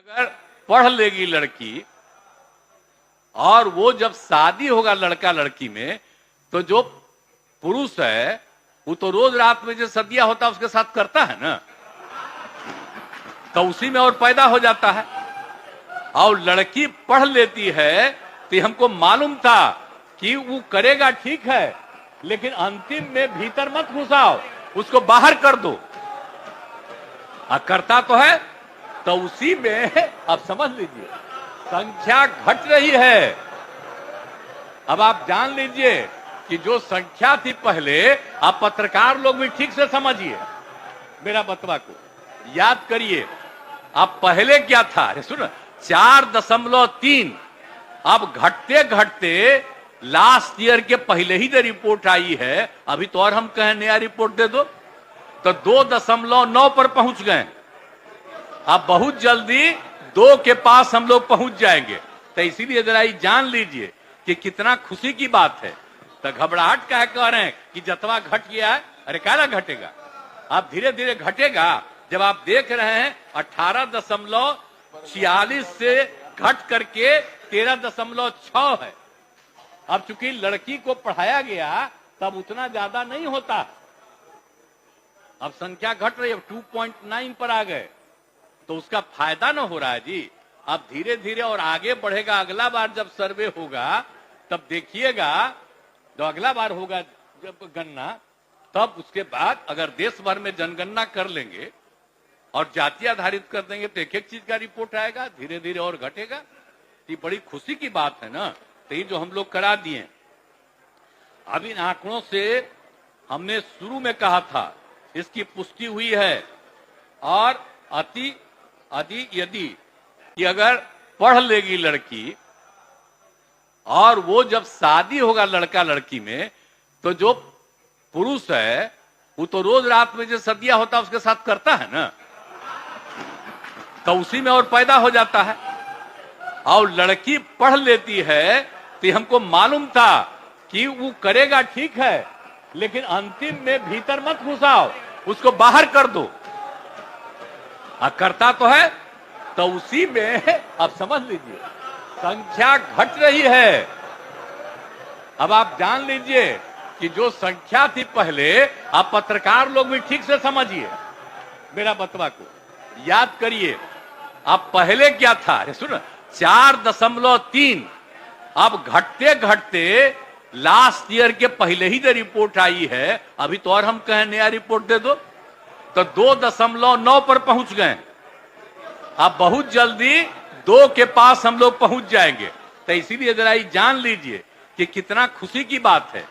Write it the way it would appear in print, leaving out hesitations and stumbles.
अगर पढ़ लेगी लड़की और वो जब शादी होगा लड़का लड़की में, तो जो पुरुष है वो तो रोज रात में जो सदिया होता है उसके साथ करता है ना, तो उसी में और पैदा हो जाता है। और लड़की पढ़ लेती है तो हमको मालूम था कि वो करेगा ठीक है, लेकिन अंतिम में भीतर मत घुसाओ, उसको बाहर कर दो। करता तो है, तो उसी में अब समझ लीजिए संख्या घट रही है। अब आप जान लीजिए कि जो संख्या थी पहले, आप पत्रकार लोग भी ठीक से समझिए मेरा बतवा को, याद करिए। अब पहले क्या था, अरे सुन, 4.3। अब घटते घटते लास्ट ईयर के पहले ही जो रिपोर्ट आई है, अभी तो और हम कहें नया रिपोर्ट दे दो, तो 2.9 पर पहुंच गए। अब बहुत जल्दी 2 के पास हम लोग पहुंच जाएंगे। तो इसीलिए जरा ये जान लीजिए कि कितना खुशी की बात है। तो घबराहट क्या कह रहे हैं कि जतवा घट गया है, अरे क्या घटेगा, अब धीरे धीरे घटेगा। जब आप देख रहे हैं 18.46 से घट करके 13.6 है। अब चूंकि लड़की को पढ़ाया गया तब उतना ज्यादा नहीं होता, अब संख्या घट रही है, 2.9 पर आ गए, तो उसका फायदा ना हो रहा है जी। अब धीरे धीरे और आगे बढ़ेगा। अगला बार जब सर्वे होगा तब देखिएगा, जो अगला बार होगा जब गणना, तब उसके बाद अगर देश भर में जनगणना कर लेंगे और जाति आधारित कर देंगे तो एक एक चीज का रिपोर्ट आएगा, धीरे धीरे और घटेगा। ये बड़ी खुशी की बात है ना। तो ये जो हम लोग करा दिए, अब इन आंकड़ों से हमने शुरू में कहा था, इसकी पुष्टि हुई है। और यदि कि अगर पढ़ लेगी लड़की और वो जब शादी होगा लड़का लड़की में, तो जो पुरुष है वो तो रोज रात में जो सदिया होता है उसके साथ करता है ना, तो उसी में और पैदा हो जाता है। और लड़की पढ़ लेती है तो हमको मालूम था कि वो करेगा ठीक है, लेकिन अंतिम में भीतर मत घुसाओ, उसको बाहर कर दो। करता तो है, तो उसी में अब समझ लीजिए संख्या घट रही है। अब आप जान लीजिए कि जो संख्या थी पहले, आप पत्रकार लोग भी ठीक से समझिए मेरा बतवा को, याद करिए। अब पहले क्या था, अरे सुन, 4.3। अब घटते घटते लास्ट ईयर के पहले ही जो रिपोर्ट आई है, अभी तो और हम कहें नया रिपोर्ट दे दो, तो 2.9 पर पहुंच गए। अब बहुत जल्दी 2 के पास हम लोग पहुंच जाएंगे। तो इसीलिए जरा ये जान लीजिए कि कितना खुशी की बात है।